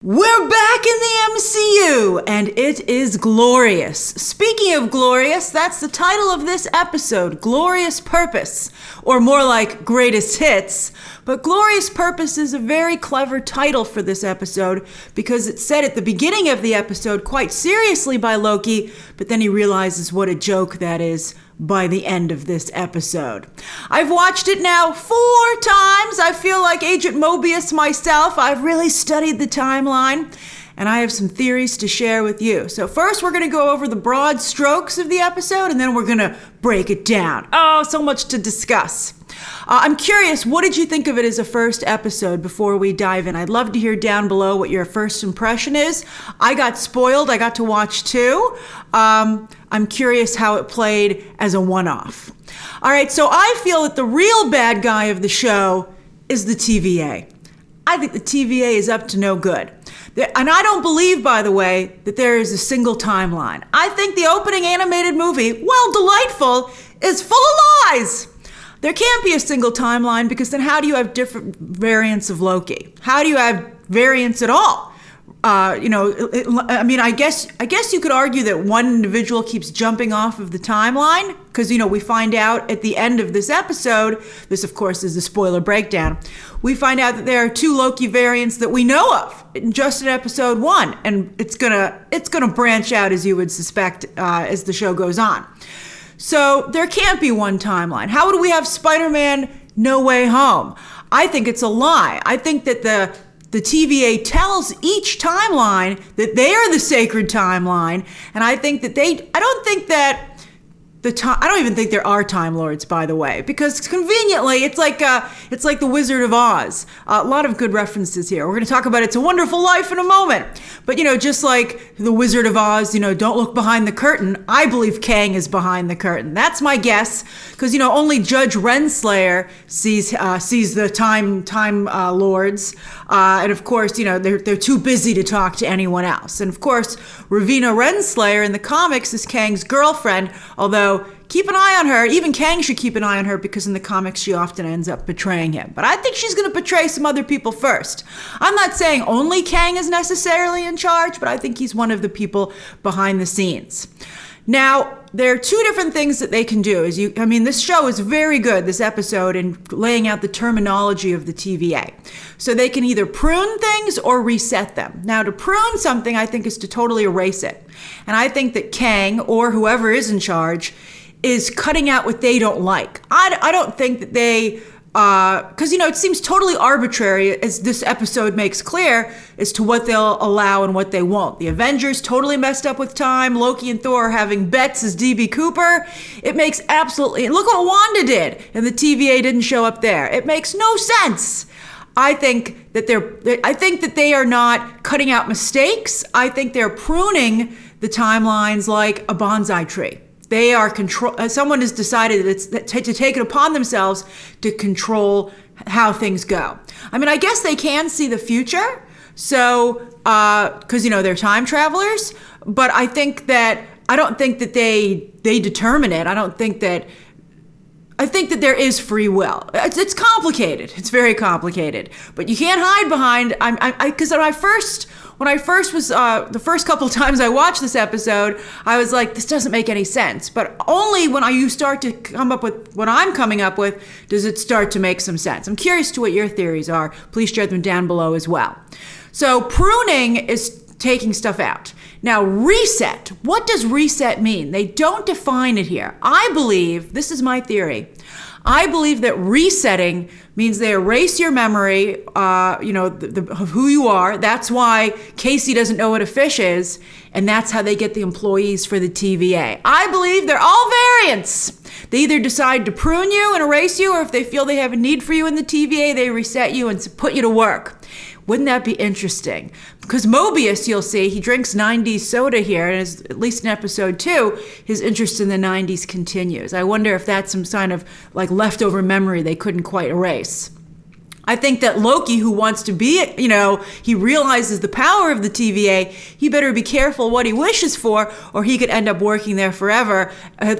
We're back in the MCU, and it is glorious. Speaking of glorious, that's the title of this episode, Glorious Purpose, or more like Greatest Hits. But Glorious Purpose is a very clever title for this episode because it's said at the beginning of the episode quite seriously by Loki, but then he realizes what a joke that is by the end of this episode. I've watched it now 4 times. I feel like Agent Mobius myself. I've really studied the timeline, and I have some theories to share with you. So first, we're going to go over the broad strokes of the episode, and then we're going to break it down. Oh, so much to discuss. I'm curious, what did you think of it as a first episode before we dive in? I'd love to hear down below what your first impression is. I got spoiled. I got to watch 2. I'm curious how it played as a one-off. All right, so I feel that the real bad guy of the show is the TVA. I think the TVA is up to no good. And I don't believe, by the way, that there is a single timeline. I think the opening animated movie, while delightful, is full of lies. There can't be a single timeline because then how do you have different variants of Loki? How do you have variants at all? I guess you could argue that one individual keeps jumping off of the timeline because, we find out at the end of this episode, this of course is a spoiler breakdown, we find out that there are 2 Loki variants that we know of just in episode 1, and it's gonna branch out, as you would suspect, as the show goes on. So there can't be one timeline. How would we have Spider-Man No Way Home? I think it's a lie. I think that the TVA tells each timeline that they are the sacred timeline, and I don't even think there are Time Lords, by the way, because conveniently it's like the Wizard of Oz. A lot of good references here. We're going to talk about It's a Wonderful Life in a moment. But just like the Wizard of Oz, don't look behind the curtain. I believe Kang is behind the curtain. That's my guess, because only Judge Renslayer sees the Time Lords, and of course they're too busy to talk to anyone else. And of course, Ravina Renslayer in the comics is Kang's girlfriend, although keep an eye on her. Even Kang should keep an eye on her because in the comics she often ends up betraying him. But I think she's going to betray some other people first. I'm not saying only Kang is necessarily in charge, but I think he's one of the people behind the scenes. Now, there are 2 different things that they can do. This show is very good, this episode, in laying out the terminology of the TVA. So they can either prune things or reset them. Now, to prune something, I think, is to totally erase it. And I think that Kang, or whoever is in charge, is cutting out what they don't like. I don't think that they, because, it seems totally arbitrary, as this episode makes clear, as to what they'll allow and what they won't. The Avengers totally messed up with time. Loki and Thor are having bets as D.B. Cooper. It makes absolutely, look what Wanda did, and the TVA didn't show up there. It makes no sense. I think that they are not cutting out mistakes. I think they're pruning the timelines like a bonsai tree. They are someone has decided to take it upon themselves to control how things go. I guess they can see the future, so because they're time travelers. But I don't think that they determine it. I think that there is free will. It's complicated. It's very complicated. But you can't hide behind. Because when I first was the first couple times I watched this episode, I was like, this doesn't make any sense. But only when you start to come up with what I'm coming up with does it start to make some sense. I'm curious to what your theories are. Please share them down below as well. So pruning is taking stuff out. Now, reset. What does reset mean? They don't define it here. I believe, this is my theory, I believe that resetting means they erase your memory, of who you are. That's why Casey doesn't know what a fish is, and that's how they get the employees for the TVA. I believe they're all variants. They either decide to prune you and erase you, or if they feel they have a need for you in the TVA, they reset you and put you to work. Wouldn't that be interesting? Because Mobius, you'll see, he drinks 90s soda here, and at least in episode 2, his interest in the 90s continues. I wonder if that's some kind of leftover memory they couldn't quite erase. I think that Loki, who wants to be, he realizes the power of the TVA, he better be careful what he wishes for, or he could end up working there forever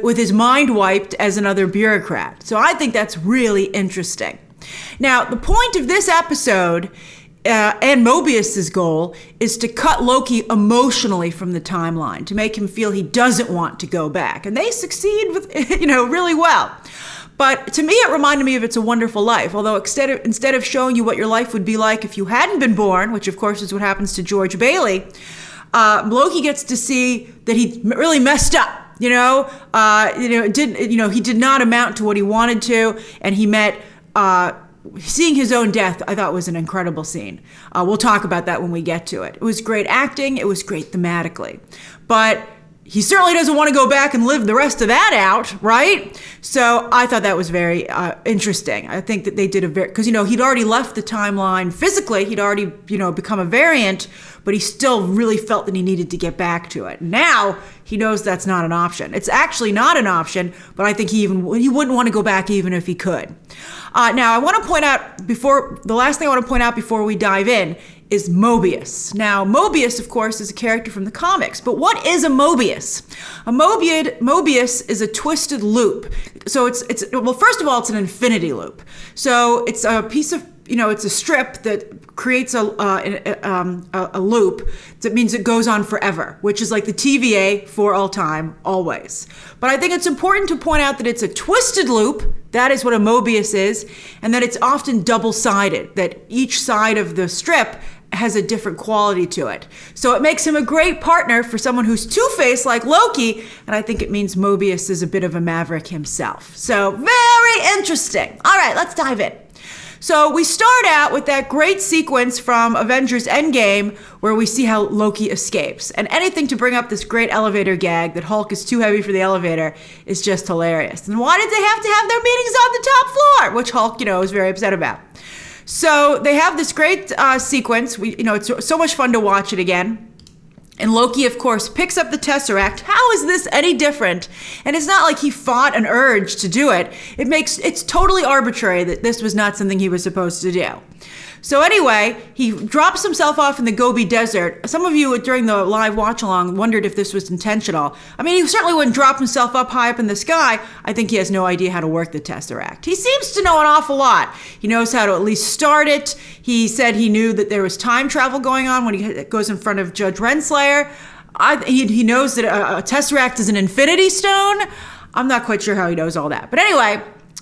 with his mind wiped as another bureaucrat. So I think that's really interesting. Now, the point of this episode and Mobius's goal is to cut Loki emotionally from the timeline, to make him feel he doesn't want to go back. And they succeed with, really well. But to me, it reminded me of It's a Wonderful Life. Although instead of showing you what your life would be like if you hadn't been born, which of course is what happens to George Bailey, Loki gets to see that he really messed up. He did not amount to what he wanted to, and he met. Seeing his own death, I thought was an incredible scene. We'll talk about that when we get to it. It was great acting. It was great thematically. But he certainly doesn't want to go back and live the rest of that out, right? So I thought that was very interesting. I think that they did because, he'd already left the timeline physically. He'd already, become a variant, but he still really felt that he needed to get back to it. Now he knows that's not an option. It's actually not an option, but I think he wouldn't want to go back even if he could. Now, I want to point out the last thing I want to point out before we dive in is Mobius. Now, Mobius, of course, is a character from the comics, but what is a Mobius? Mobius is a twisted loop. So well, first of all, it's an infinity loop. So it's a piece of, it's a strip that creates a loop. That means it goes on forever, which is like the TVA, for all time, always. But I think it's important to point out that it's a twisted loop. That is what a Mobius is, and that it's often double-sided, that each side of the strip has a different quality to it. So it makes him a great partner for someone who's two-faced like Loki, and I think it means Mobius is a bit of a maverick himself. So very interesting. All right, let's dive in. So we start out with that great sequence from Avengers Endgame where we see how Loki escapes. And anything to bring up this great elevator gag that Hulk is too heavy for the elevator is just hilarious. And why did they have to have their meetings on the top floor? Which Hulk, is very upset about. So they have this great sequence. It's so much fun to watch it again. And Loki, of course, picks up the Tesseract. How is this any different? And it's not like he fought an urge to do it. It's totally arbitrary that this was not something he was supposed to do. So anyway, he drops himself off in the Gobi Desert. Some of you during the live watch along wondered if this was intentional. I mean, he certainly wouldn't drop himself up high up in the sky. I think he has no idea how to work the Tesseract. He seems to know an awful lot. He knows how to at least start it. He said he knew that there was time travel going on when he goes in front of Judge Renslayer. He knows that a Tesseract is an infinity stone. I'm not quite sure how he knows all that. But anyway,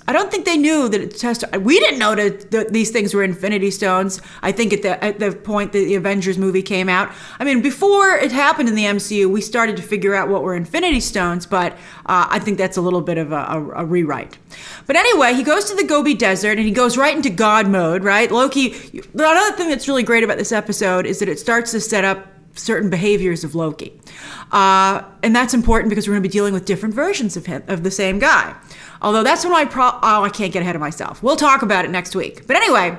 I don't think they knew that we didn't know that these things were Infinity Stones. I think at the point that the Avengers movie came out. I mean, before it happened in the MCU, we started to figure out what were Infinity Stones, but I think that's a little bit of a rewrite. But anyway, he goes to the Gobi Desert and he goes right into God mode, right? Loki, another thing that's really great about this episode is that it starts to set up certain behaviors of Loki. And that's important because we're going to be dealing with different versions of him, of the same guy. Although that's when I can't get ahead of myself. We'll talk about it next week. But anyway,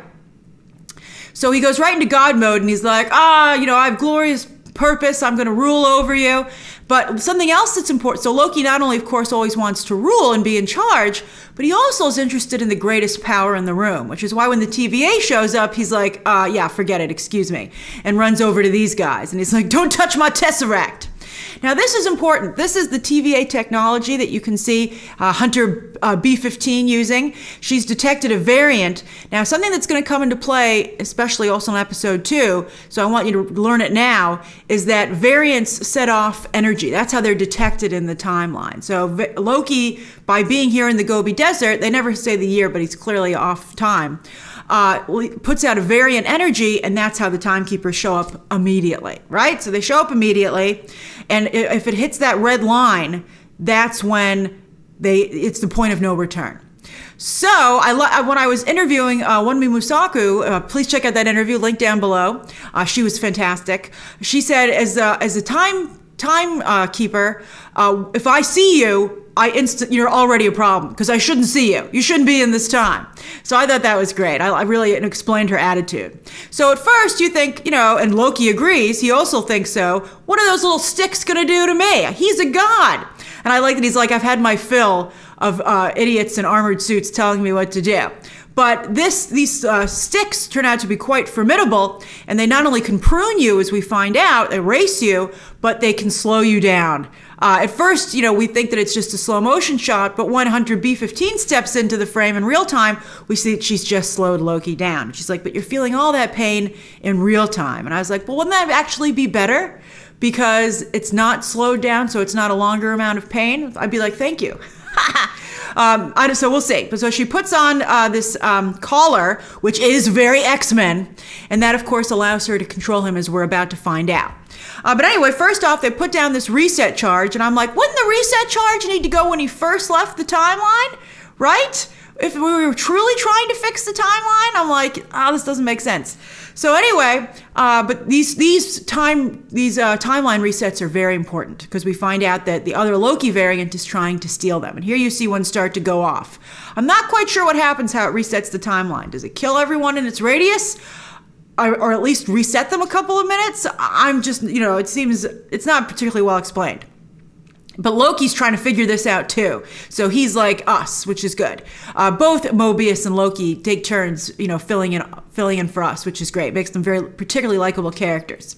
so he goes right into God mode and he's like, I have glorious purpose. I'm going to rule over you. But something else that's important. So Loki not only, of course, always wants to rule and be in charge, but he also is interested in the greatest power in the room, which is why when the TVA shows up, he's like, forget it, excuse me, and runs over to these guys. And he's like, don't touch my Tesseract. Now, this is important. This is the TVA technology that you can see Hunter B-15 using. She's detected a variant. Now, something that's going to come into play, especially also in episode 2, so I want you to learn it now, is that variants set off energy. That's how they're detected in the timeline. So Loki, by being here in the Gobi Desert, they never say the year, but he's clearly off time, puts out a variant energy, and that's how the timekeepers show up immediately, right? So they show up immediately, and if it hits that red line, that's when it's the point of no return. So when I was interviewing Wunmi Musaku, please check out that interview, link down below. She was fantastic. She said, as a timekeeper, if I see you, you're already a problem because I shouldn't see you. You shouldn't be in this time. So I thought that was great. I really explained her attitude. So at first you think, and Loki agrees. He also thinks so. What are those little sticks going to do to me? He's a god. And I like that he's like, I've had my fill of idiots in armored suits telling me what to do. But these sticks turn out to be quite formidable, and they not only can prune you, as we find out, erase you, but they can slow you down. At first, we think that it's just a slow motion shot, but when Hunter B-15 steps into the frame in real time, we see that she's just slowed Loki down. She's like, but you're feeling all that pain in real time. And I was like, well, wouldn't that actually be better? Because it's not slowed down, so it's not a longer amount of pain. I'd be like, thank you. So we'll see. So she puts on this collar, which is very X-Men, and that, of course, allows her to control him, as we're about to find out. But anyway, first off, they put down this reset charge, and I'm like, wouldn't the reset charge need to go when he first left the timeline, right? If we were truly trying to fix the timeline, I'm like, this doesn't make sense. So anyway, but these timeline resets are very important, because we find out that the other Loki variant is trying to steal them. And here you see one start to go off. I'm not quite sure what happens, how it resets the timeline. Does it kill everyone in its radius? Or at least reset them a couple of minutes? I'm just, it seems it's not particularly well explained. But Loki's trying to figure this out too. So he's like us, which is good. Both Mobius and Loki take turns, filling in for us, which is great. Makes them very particularly likable characters.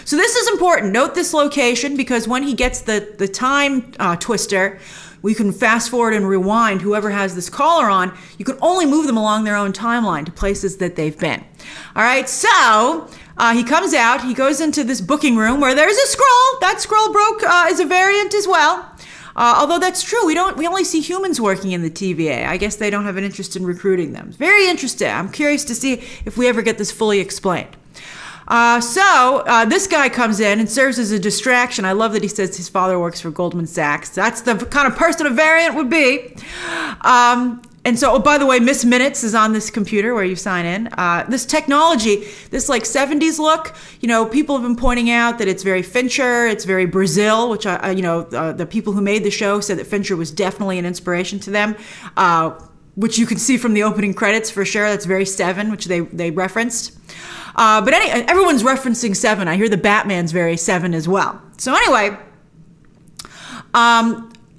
So this is important. Note this location, because when he gets the time twister, we can fast forward and rewind. Whoever has this collar on, you can only move them along their own timeline to places that they've been. All right, so he comes out, he goes into this booking room where there's a scroll. That scroll broke is a variant as well. Although that's true, we only see humans working in the TVA. I guess they don't have an interest in recruiting them. Very interesting. I'm curious to see if we ever get this fully explained. So this guy comes in and serves as a distraction. I love that he says his father works for Goldman Sachs. That's the kind of person a variant would be. And so, by the way, Miss Minutes is on this computer where you sign in. This technology, this like 70s look, people have been pointing out that it's very Fincher, it's very Brazil, which the people who made the show said that Fincher was definitely an inspiration to them, which you can see from the opening credits for sure. That's very Seven, which they referenced. But everyone's referencing Seven. I hear the Batman's very Seven as well. So anyway,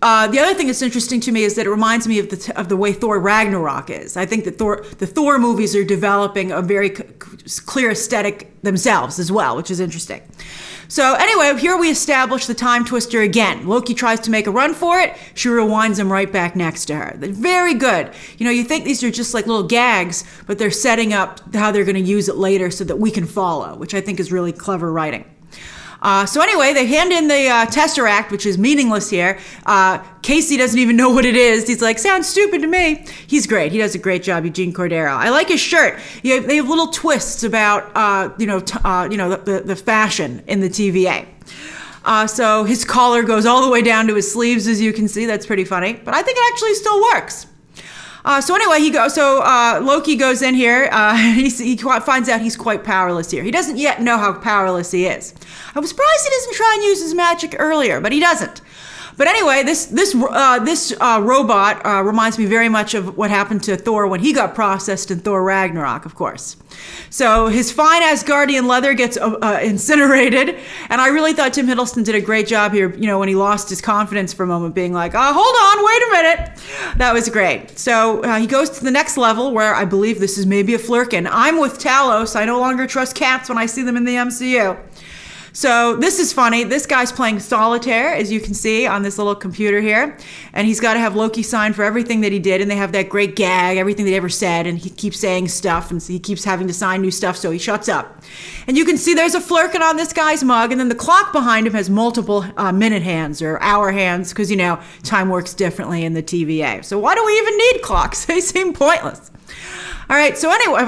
the other thing that's interesting to me is that it reminds me of the way Thor Ragnarok is. I think that the Thor movies are developing a very clear aesthetic themselves as well, which is interesting. So anyway, here we establish the time twister again. Loki tries to make a run for it. She rewinds him right back next to her. They're very good. You think these are just like little gags, but they're setting up how they're going to use it later so that we can follow, which I think is really clever writing. So anyway, they hand in the Tesseract, which is meaningless here. Casey doesn't even know what it is. He's like, sounds stupid to me. He's great. He does a great job, Eugene Cordero. I like his shirt. They have little twists about, the fashion in the TVA. So his collar goes all the way down to his sleeves, as you can see. That's pretty funny. But I think it actually still works. So anyway, Loki goes in here. He finds out he's quite powerless here. He doesn't yet know how powerless he is. I was surprised he doesn't try and use his magic earlier, but he doesn't. But anyway, this robot reminds me very much of what happened to Thor when he got processed in Thor Ragnarok, of course. So his fine Asgardian leather gets incinerated, and I really thought Tim Hiddleston did a great job here, when he lost his confidence for a moment, being like, hold on, wait a minute. That was great. So he goes to the next level, where I believe this is maybe a Flurkin. I'm with Talos. I no longer trust cats when I see them in the MCU. So this is funny. This guy's playing solitaire, as you can see on this little computer here. And he's got to have Loki sign for everything that he did. And they have that great gag, everything that he ever said. And he keeps saying stuff. And so he keeps having to sign new stuff. So he shuts up. And you can see there's a Flurkin on this guy's mug. And then the clock behind him has multiple minute hands or hour hands. Because, time works differently in the TVA. So why do we even need clocks? They seem pointless. All right. So anyway,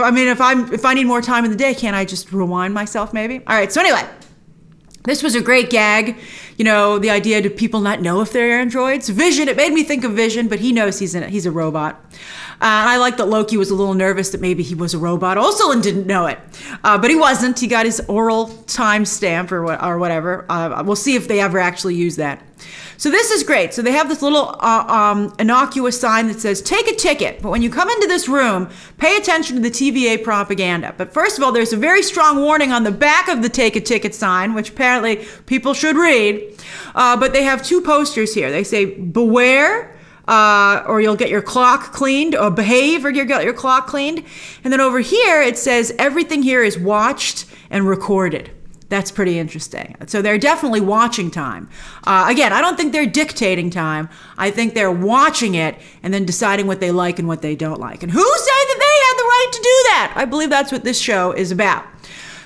if I need more time in the day, can't I just rewind myself maybe? All right. So anyway. This was a great gag, the idea, do people not know if they're androids? Vision, it made me think of Vision, but he knows he's a robot. I like that Loki was a little nervous that maybe he was a robot also and didn't know it. But he wasn't. He got his oral time stamp or whatever. We'll see if they ever actually use that. So this is great. So they have this little innocuous sign that says, take a ticket. But when you come into this room, pay attention to the TVA propaganda. But first of all, there's a very strong warning on the back of the take a ticket sign, which apparently people should read. But they have two posters here. They say, beware or you'll get your clock cleaned, or behave, or you'll get your clock cleaned. And then over here, it says everything here is watched and recorded. That's pretty interesting. So they're definitely watching time. Again, I don't think they're dictating time. I think they're watching it and then deciding what they like and what they don't like. And who said that they had the right to do that? I believe that's what this show is about.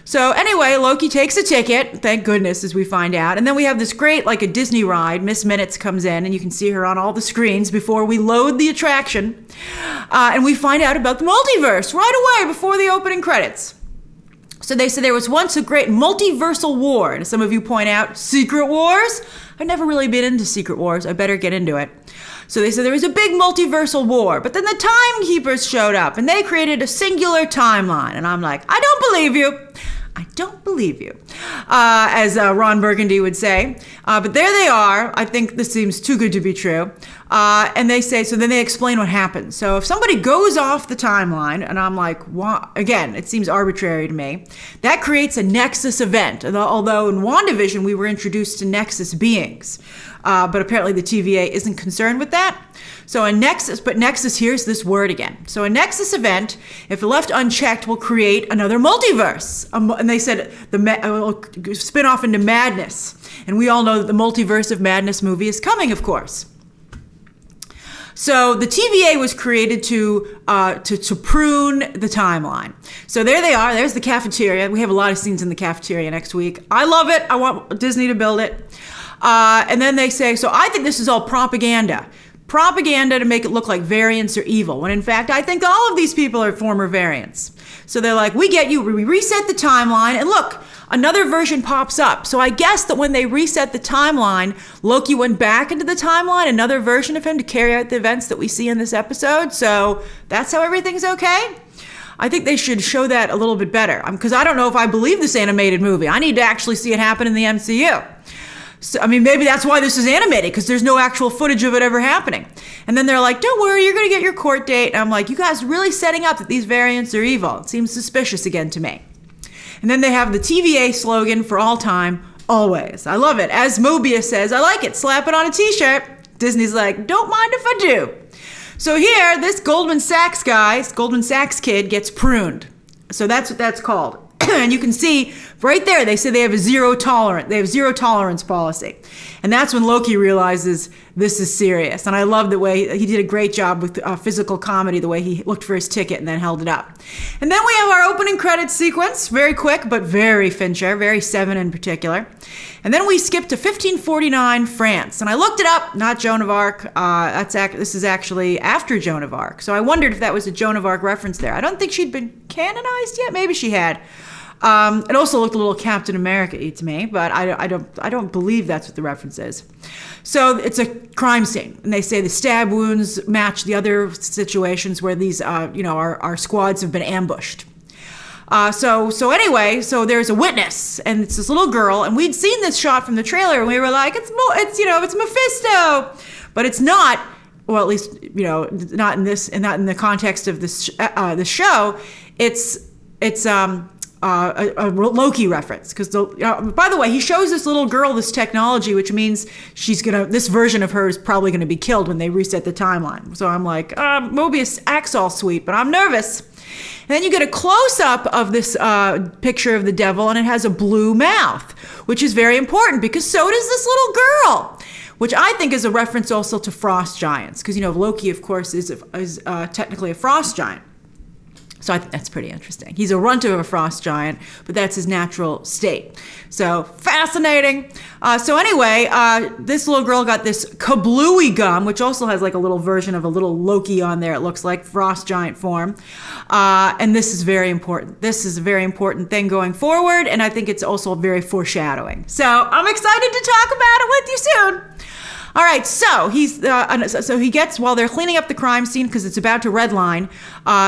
So anyway, Loki takes a ticket, thank goodness, as we find out. And then we have this great, like a Disney ride. Miss Minutes comes in, and you can see her on all the screens before we load the attraction. And we find out about the multiverse right away before the opening credits. So they said there was once a great multiversal war. And some of you point out, Secret Wars? I've never really been into Secret Wars. I better get into it. So they said there was a big multiversal war, but then the timekeepers showed up and they created a singular timeline. And I'm like, I don't believe you. I don't believe you, as Ron Burgundy would say. But there they are. I think this seems too good to be true. And they say, so then they explain what happens. So if somebody goes off the timeline, and I'm like, what? Again, it seems arbitrary to me, that creates a Nexus event. Although in WandaVision, we were introduced to Nexus beings. But apparently the TVA isn't concerned with that. So a Nexus, but Nexus, here's this word again. So a Nexus event, if left unchecked, will create another multiverse. And they said will spin off into madness. And we all know that the Multiverse of Madness movie is coming, of course. So the TVA was created to prune the timeline. So there they are. There's the cafeteria. We have a lot of scenes in the cafeteria next week. I love it. I want Disney to build it. And then they say, so I think this is all propaganda. Propaganda to make it look like variants are evil, when in fact, I think all of these people are former variants. So they're like, we get you, we reset the timeline, and look, another version pops up. So I guess that when they reset the timeline, Loki went back into the timeline, another version of him to carry out the events that we see in this episode. So that's how everything's okay? I think they should show that a little bit better, because I don't know if I believe this animated movie. I need to actually see it happen in the MCU. So, I mean, maybe that's why this is animated, because there's no actual footage of it ever happening. And then they're like, don't worry, you're going to get your court date. And I'm like, you guys really setting up that these variants are evil? It seems suspicious again to me. And then they have the TVA slogan for all time, always. I love it. As Mobius says, I like it. Slap it on a t-shirt. Disney's like, don't mind if I do. So here, this Goldman Sachs guy, Goldman Sachs kid, gets pruned. So that's what that's called. And you can see right there, they say they have zero tolerance policy. And that's when Loki realizes this is serious. And I love the way he did a great job with physical comedy, the way he looked for his ticket and then held it up. And then we have our opening credits sequence, very quick, but very Fincher, very Seven in particular. And then we skip to 1549 France. And I looked it up, not Joan of Arc. This is actually after Joan of Arc. So I wondered if that was a Joan of Arc reference there. I don't think she'd been canonized yet. Maybe she had. It also looked a little Captain America-y to me, but I don't believe that's what the reference is. So it's a crime scene, and they say the stab wounds match the other situations where these, our squads have been ambushed. So anyway, so there's a witness, and it's this little girl, and we'd seen this shot from the trailer, and we were like, it's Mephisto, but it's not. Well, at least not in this, and not in the context of this the show. It's a Loki reference, because by the way, he shows this little girl this technology, which means this version of her is probably gonna be killed when they reset the timeline. So I'm like, Mobius acts all sweet, but I'm nervous. And then you get a close-up of this picture of the devil, and it has a blue mouth, which is very important because so does this little girl, which I think is a reference also to frost giants, because Loki, of course, is technically a frost giant. So I think that's pretty interesting. He's a runt of a frost giant, but that's his natural state. So fascinating. So anyway, this little girl got this kablooey gum, which also has like a little version of a little Loki on there. It looks like frost giant form. And this is very important. This is a very important thing going forward. And I think it's also very foreshadowing. So I'm excited to talk about it with you soon. All right, so he gets, while they're cleaning up the crime scene because it's about to redline,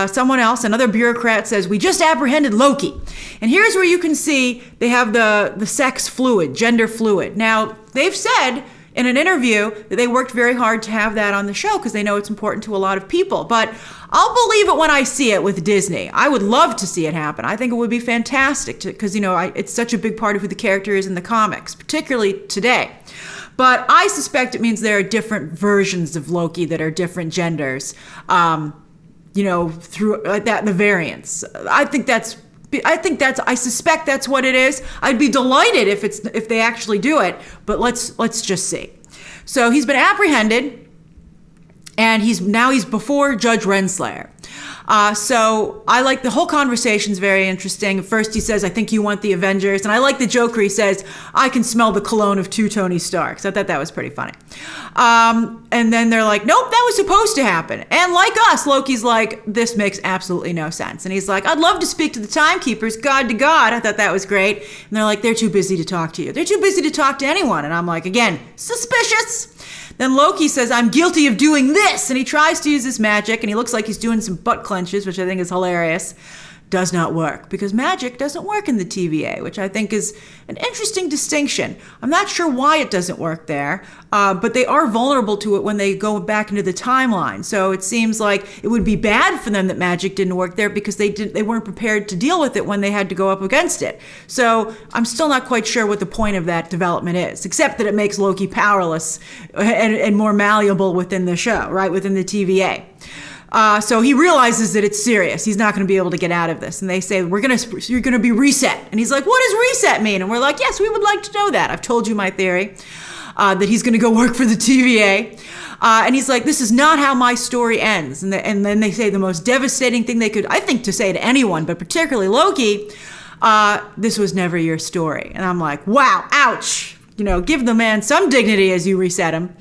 someone else, another bureaucrat, says, we just apprehended Loki. And here's where you can see they have the sex fluid, gender fluid. Now, they've said in an interview that they worked very hard to have that on the show because they know it's important to a lot of people. But I'll believe it when I see it with Disney. I would love to see it happen. I think it would be fantastic because, it's such a big part of who the character is in the comics, particularly today. But I suspect it means there are different versions of Loki that are different genders, through that the variants. I suspect that's what it is. I'd be delighted if they actually do it, but let's just see. So he's been apprehended, and he's before Judge Renslayer. So I like the whole conversation's very interesting. First he says, I think you want the Avengers. And I like the joke where he says, I can smell the cologne of two Tony Starks. I thought that was pretty funny. And then they're like, nope, that was supposed to happen. And like us, Loki's like, this makes absolutely no sense. And he's like, I'd love to speak to the timekeepers, God to God. I thought that was great. And they're like, they're too busy to talk to you. They're too busy to talk to anyone. And I'm like, again, suspicious. Then Loki says, I'm guilty of doing this. And he tries to use his magic, and he looks like he's doing some butt clenches, which I think is hilarious. Does not work, because magic doesn't work in the TVA, which I think is an interesting distinction. I'm not sure why it doesn't work there, but they are vulnerable to it when they go back into the timeline. So it seems like it would be bad for them that magic didn't work there, because they weren't prepared to deal with it when they had to go up against it. So I'm still not quite sure what the point of that development is, except that it makes Loki powerless and more malleable within the show, right, within the TVA. So he realizes that it's serious. He's not going to be able to get out of this. And they say, you're going to be reset. And he's like, what does reset mean? And we're like, yes, we would like to know that. I've told you my theory, that he's going to go work for the TVA. And he's like, this is not how my story ends. And then they say the most devastating thing they could, I think, to say to anyone, but particularly Loki, this was never your story. And I'm like, wow, ouch. Give the man some dignity as you reset him.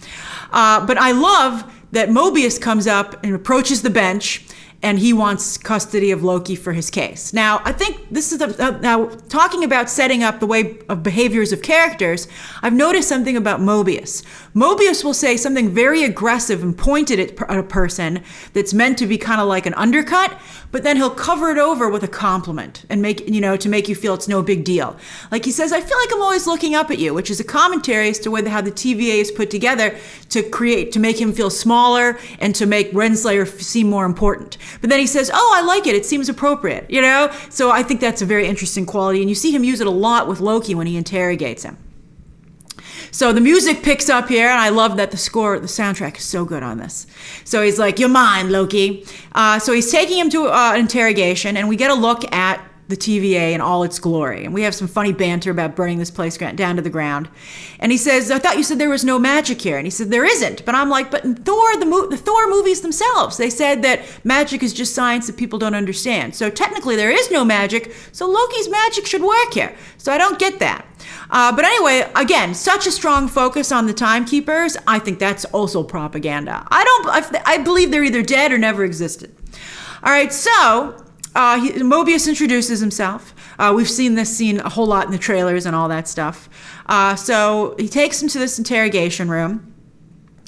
But I love that Mobius comes up and approaches the bench, and he wants custody of Loki for his case. Now, I think this is now talking about setting up the way of behaviors of characters. I've noticed something about Mobius. Mobius will say something very aggressive and pointed at a person that's meant to be kind of like an undercut, but then he'll cover it over with a compliment and to make you feel it's no big deal. Like he says, I feel like I'm always looking up at you, which is a commentary as to how the TVA is put together to make him feel smaller and to make Renslayer seem more important. But then he says, oh, I like it. It seems appropriate, So I think that's a very interesting quality. And you see him use it a lot with Loki when he interrogates him. So the music picks up here, and I love that the soundtrack is so good on this. So he's like, you're mine, Loki. So he's taking him to an interrogation, and we get a look at the TVA in all its glory. And we have some funny banter about burning this place down to the ground. And he says, I thought you said there was no magic here. And he said, there isn't. But I'm like, but in Thor, the Thor movies themselves, they said that magic is just science that people don't understand. So technically there is no magic, so Loki's magic should work here. So I don't get that. But anyway, again, such a strong focus on the timekeepers. I think that's also propaganda. I believe they're either dead or never existed. All right, so Mobius introduces himself. We've seen this scene a whole lot in the trailers and all that stuff. So he takes him to this interrogation room.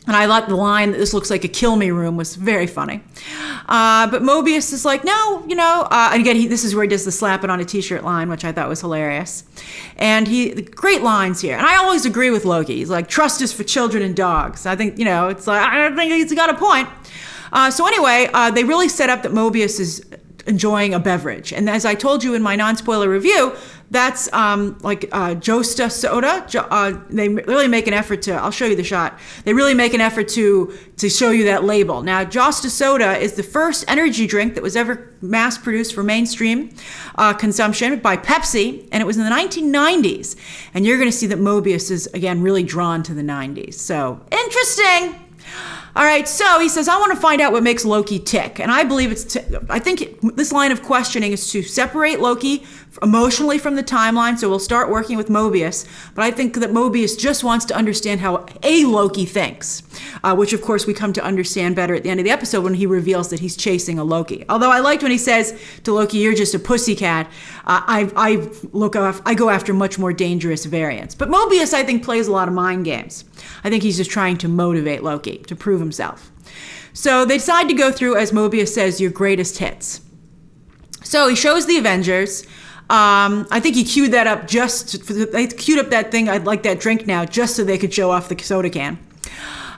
And I like the line that this looks like a kill me room was very funny. But Mobius is like, no, and again, this is where he does the slap it on a t-shirt line, which I thought was hilarious. And great lines here. And I always agree with Loki. He's like, trust is for children and dogs. I think, it's like, I think he's got a point. So anyway, they really set up that Mobius is enjoying a beverage. And as I told you in my non-spoiler review, that's Josta soda. They really make an effort I'll show you the shot. They really make an effort to show you that label. Now, Josta soda is the first energy drink that was ever mass produced for mainstream consumption by Pepsi, and it was in the 1990s. And you're going to see that Mobius is, again, really drawn to the 90s. So, interesting. All right, so he says, I want to find out what makes Loki tick. And I believe I think this line of questioning is to separate Loki emotionally from the timeline, so we'll start working with Mobius. But I think that Mobius just wants to understand how a Loki thinks, which of course we come to understand better at the end of the episode when he reveals that he's chasing a Loki. Although I liked when he says to Loki, you're just a pussycat. I go after much more dangerous variants. But Mobius, I think, plays a lot of mind games. I think he's just trying to motivate Loki to prove himself. So they decide to go through, as Mobius says, your greatest hits. So he shows the Avengers. I think he queued that up they queued up that thing, I'd like that drink now, just so they could show off the soda can.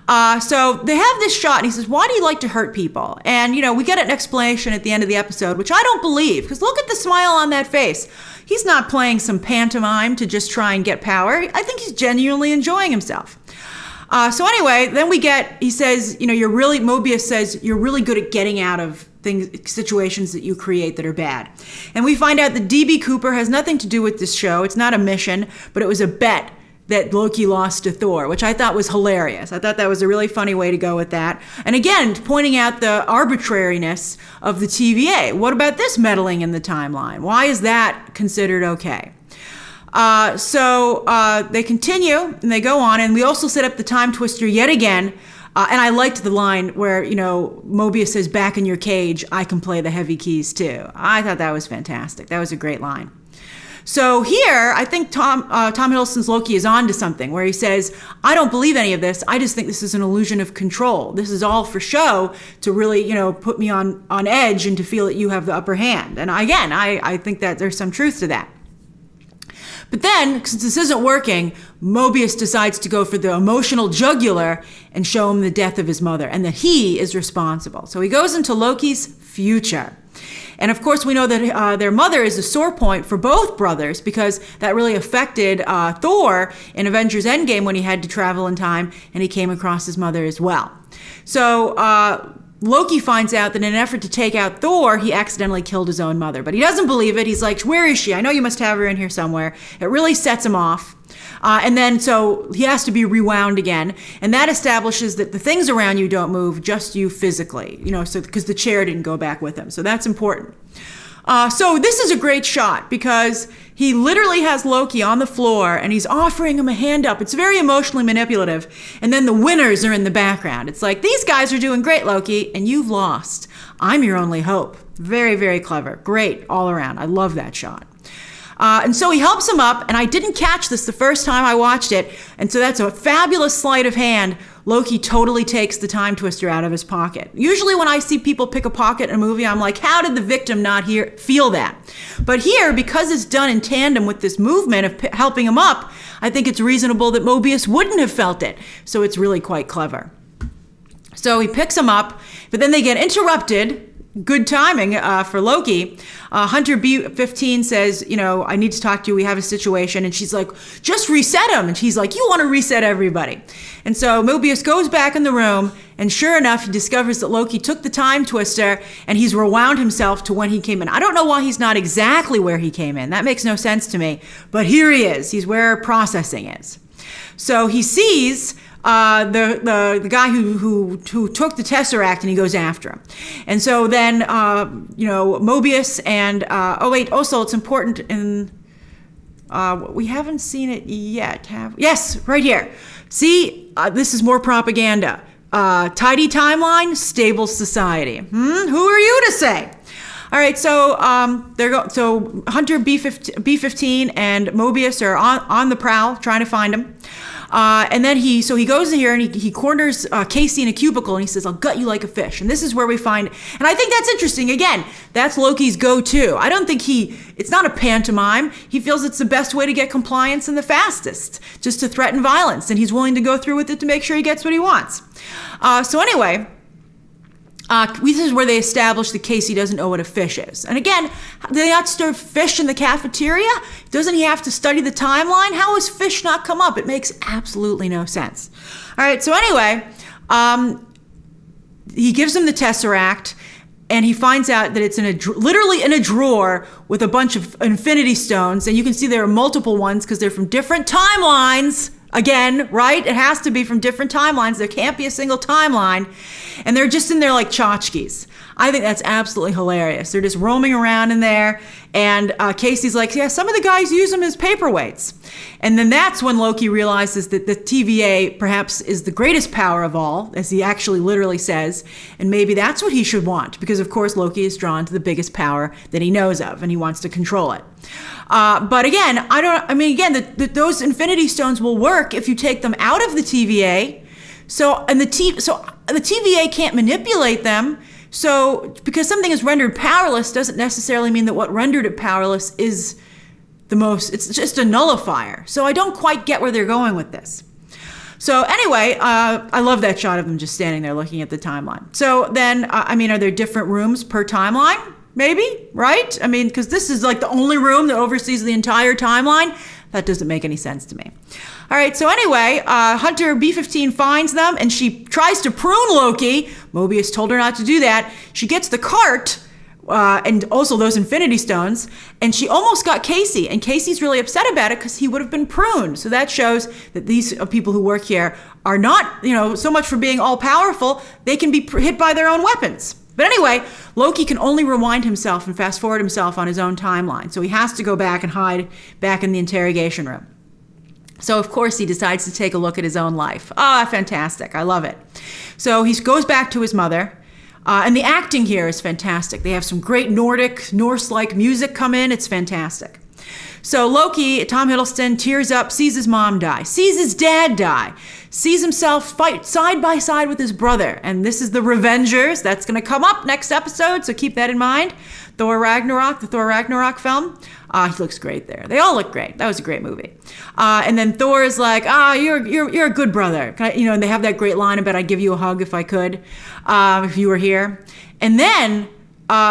So they have this shot, and he says, why do you like to hurt people? And, we get an explanation at the end of the episode, which I don't believe, because look at the smile on that face. He's not playing some pantomime to just try and get power. I think he's genuinely enjoying himself. So anyway, then he says, Mobius says, you're really good at getting out of situations that you create that are bad. And we find out that DB Cooper has nothing to do with this show. It's not a mission, but it was a bet that Loki lost to Thor, which I thought was hilarious. I thought that was a really funny way to go with that. And again, pointing out the arbitrariness of the TVA. What about this meddling in the timeline? Why is that considered okay? So they continue and they go on, and we also set up the time twister yet again. And I liked the line where, Mobius says, back in your cage, I can play the heavy keys too. I thought that was fantastic. That was a great line. So here, I think Tom Hiddleston's Loki is on to something where he says, I don't believe any of this. I just think this is an illusion of control. This is all for show to really, put me on edge and to feel that you have the upper hand. And again, I think that there's some truth to that. But then, since this isn't working, Mobius decides to go for the emotional jugular and show him the death of his mother and that he is responsible. So he goes into Loki's future. And of course, we know that their mother is a sore point for both brothers because that really affected Thor in Avengers Endgame when he had to travel in time and he came across his mother as well. So Loki finds out that in an effort to take out Thor, he accidentally killed his own mother. But he doesn't believe it. He's like, where is she? I know you must have her in here somewhere. It really sets him off. And then so he has to be rewound again. And that establishes that the things around you don't move, just you physically, so because the chair didn't go back with him. So that's important. So this is a great shot because he literally has Loki on the floor and he's offering him a hand up. It's very emotionally manipulative. And then the winners are in the background. It's like, these guys are doing great, Loki, and you've lost. I'm your only hope. Very, very clever. Great all around. I love that shot. And so he helps him up, and I didn't catch this the first time I watched it, and so that's a fabulous sleight of hand. Loki totally takes the time twister out of his pocket. Usually when I see people pick a pocket in a movie, I'm like, how did the victim not feel that? But here, because it's done in tandem with this movement of helping him up, I think it's reasonable that Mobius wouldn't have felt it. So it's really quite clever. So he picks him up, but then they get interrupted. Good timing for Loki. Hunter B15 says, I need to talk to you. We have a situation. And she's like, just reset him. And he's like, you want to reset everybody. And so Mobius goes back in the room. And sure enough, he discovers that Loki took the time twister and he's rewound himself to when he came in. I don't know why he's not exactly where he came in. That makes no sense to me. But here he is. He's where processing is. So he sees the guy who took the Tesseract, and he goes after him. And so then, Mobius and, also it's important in, we haven't seen it yet, have we? Yes, right here. See, this is more propaganda. Tidy timeline, stable society. Who are you to say? All right, so so Hunter B15 and Mobius are on the prowl trying to find him. And then he goes in here and he corners Casey in a cubicle and he says, I'll gut you like a fish. And this is where we find, and I think that's interesting. Again, that's Loki's go-to. I don't think it's not a pantomime. He feels it's the best way to get compliance and the fastest, just to threaten violence. And he's willing to go through with it to make sure he gets what he wants. So anyway, this is where they establish that Casey doesn't know what a fish is. And again, do they not serve fish in the cafeteria? Doesn't he have to study the timeline? How has fish not come up? It makes absolutely no sense. All right, so anyway, he gives him the Tesseract, and he finds out that it's literally in a drawer with a bunch of Infinity Stones. And you can see there are multiple ones because they're from different timelines. Again, right? It has to be from different timelines. There can't be a single timeline. And they're just in there like tchotchkes. I think that's absolutely hilarious. They're just roaming around in there. And Casey's like, yeah, some of the guys use them as paperweights. And then that's when Loki realizes that the TVA perhaps is the greatest power of all, as he actually literally says. And maybe that's what he should want. Because, of course, Loki is drawn to the biggest power that he knows of. And he wants to control it. But again, those Infinity Stones will work if you take them out of the TVA. So the TVA can't manipulate them. So because something is rendered powerless doesn't necessarily mean that what rendered it powerless is it's just a nullifier. So I don't quite get where they're going with this. So anyway, I love that shot of him just standing there looking at the timeline. So then, are there different rooms per timeline? Maybe, right? Because this is like the only room that oversees the entire timeline. That doesn't make any sense to me. All right, so anyway, Hunter B-15 finds them, and she tries to prune Loki. Mobius told her not to do that. She gets the cart, and also those Infinity Stones, and she almost got Casey, and Casey's really upset about it because he would have been pruned. So that shows that these people who work here are not, so much for being all-powerful, they can be hit by their own weapons. But anyway, Loki can only rewind himself and fast forward himself on his own timeline. So he has to go back and hide back in the interrogation room. So of course he decides to take a look at his own life. Fantastic. I love it. So he goes back to his mother. And the acting here is fantastic. They have some great Norse-like music come in. It's fantastic. So Loki, Tom Hiddleston, tears up, sees his mom die, sees his dad die, sees himself fight side by side with his brother. And this is the Revengers. That's going to come up next episode, so keep that in mind. Thor Ragnarok, the Thor Ragnarok film. He looks great there. They all look great. That was a great movie. And then Thor is like, you're a good brother. And they have that great line about I'd give you a hug if I could, if you were here. And then,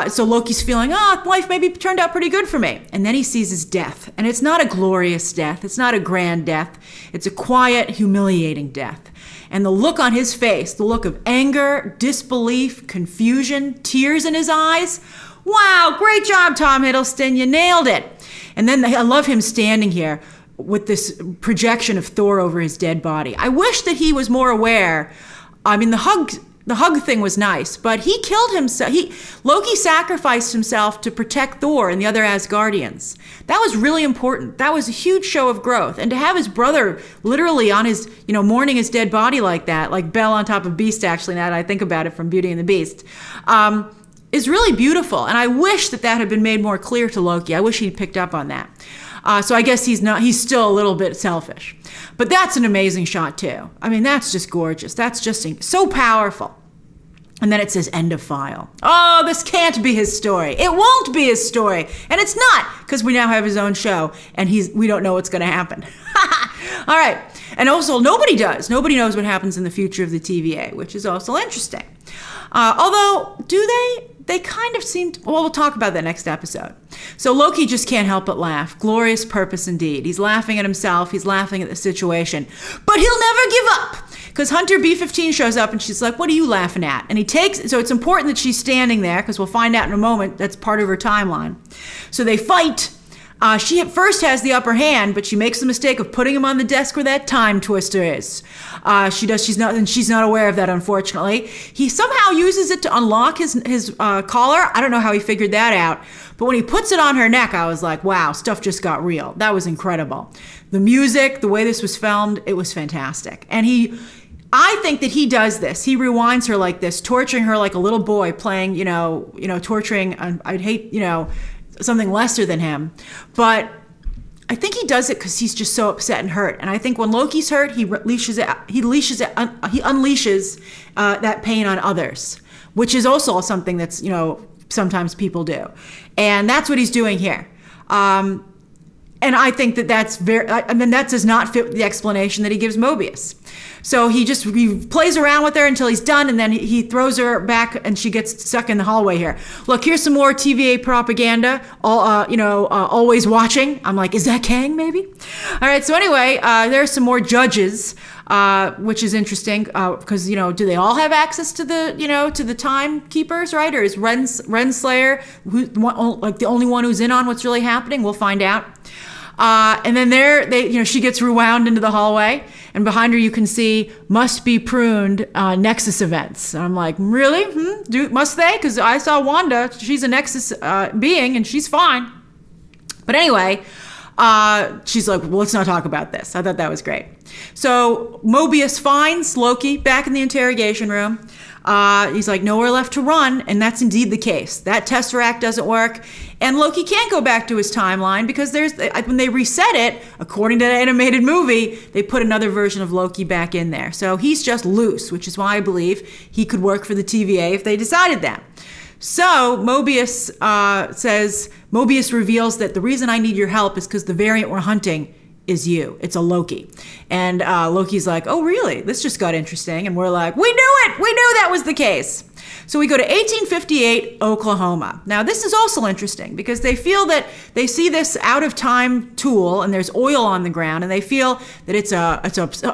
so Loki's feeling, life maybe turned out pretty good for me. And then he sees his death. And it's not a glorious death. It's not a grand death. It's a quiet, humiliating death. And the look on his face, the look of anger, disbelief, confusion, tears in his eyes. Wow, great job, Tom Hiddleston. You nailed it. And then I love him standing here with this projection of Thor over his dead body. I wish that he was more aware. The hug thing was nice, but he killed himself. Loki sacrificed himself to protect Thor and the other Asgardians. That was really important. That was a huge show of growth. And to have his brother literally on his, mourning his dead body like that, like Belle on top of Beast, actually, now that I think about it from Beauty and the Beast, is really beautiful. And I wish that had been made more clear to Loki. I wish he'd picked up on that. So I guess he's still a little bit selfish. But that's an amazing shot too. That's just gorgeous. That's just so powerful. And then it says end of file. Oh, this can't be his story. It won't be his story. And it's not, because we now have his own show and we don't know what's going to happen. All right. And also nobody does. Nobody knows what happens in the future of the TVA, which is also interesting. Although, do they? They kind of seemed, we'll talk about that next episode. So Loki just can't help but laugh. Glorious purpose indeed. He's laughing at himself. He's laughing at the situation. But he'll never give up. Because Hunter B-15 shows up and she's like, what are you laughing at? And so it's important that she's standing there because we'll find out in a moment that's part of her timeline. So they fight. She at first has the upper hand, but she makes the mistake of putting him on the desk where that time twister is. She's not aware of that, unfortunately. He somehow uses it to unlock his collar. I don't know how he figured that out. But when he puts it on her neck, I was like, wow, stuff just got real. That was incredible. The music, the way this was filmed, it was fantastic. And I think that he does this. He rewinds her like this, torturing her like a little boy playing, torturing, I'd hate, something lesser than him. But I think he does it because he's just so upset and hurt. And I think when Loki's hurt, he unleashes that pain on others, which is also something that's, sometimes people do. And that's what he's doing here. And I think that that does not fit the explanation that he gives Mobius. So he plays around with her until he's done, and then he throws her back, and she gets stuck in the hallway here. Look, here's some more TVA propaganda. Always watching. I'm like, is that Kang? Maybe. All right. So anyway, there's some more judges, which is interesting because do they all have access to the timekeepers, right? Or is Renslayer the only one who's in on what's really happening? We'll find out. And then she gets rewound into the hallway, and behind her you can see must be pruned Nexus events. And I'm like, really? Must they? Because I saw Wanda. She's a Nexus being, and she's fine. But anyway, she's like, well, let's not talk about this. I thought that was great. So Mobius finds Loki back in the interrogation room. He's like, nowhere left to run. And that's indeed the case. That Tesseract doesn't work. And Loki can't go back to his timeline because when they reset it, according to the animated movie, they put another version of Loki back in there. So he's just loose, which is why I believe he could work for the TVA if they decided that. So Mobius reveals that the reason I need your help is because the variant we're hunting is you. It's a Loki. And Loki's like, oh, really? This just got interesting. And we're like, we knew it. We knew that was the case. So we go to 1858, Oklahoma. Now, this is also interesting because they feel that they see this out-of-time tool and there's oil on the ground, and they feel that it's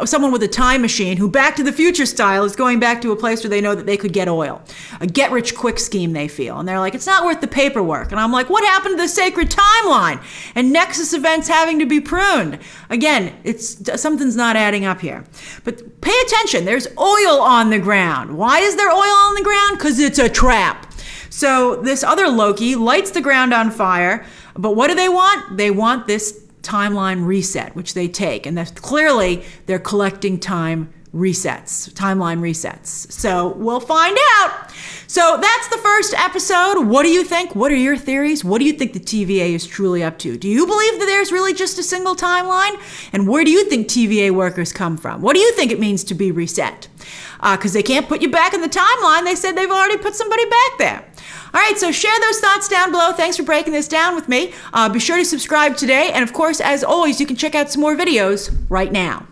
someone with a time machine who, Back to the Future style, is going back to a place where they know that they could get oil. A get-rich-quick scheme, they feel. And they're like, it's not worth the paperwork. And I'm like, what happened to the sacred timeline and Nexus events having to be pruned? Again, something's not adding up here. But pay attention. There's oil on the ground. Why is there oil on the ground? Because it's a trap. So this other Loki lights the ground on fire, but what do they want? They want this timeline reset, which they take, and that's clearly they're collecting timeline resets. So we'll find out. So that's the first episode. What do you think? What are your theories? What do you think the TVA is truly up to? Do you believe that there's really just a single timeline? And where do you think TVA workers come from? What do you think it means to be reset? Because they can't put you back in the timeline. They said they've already put somebody back there. All right, so share those thoughts down below. Thanks for breaking this down with me. Be sure to subscribe today. And of course, as always, you can check out some more videos right now.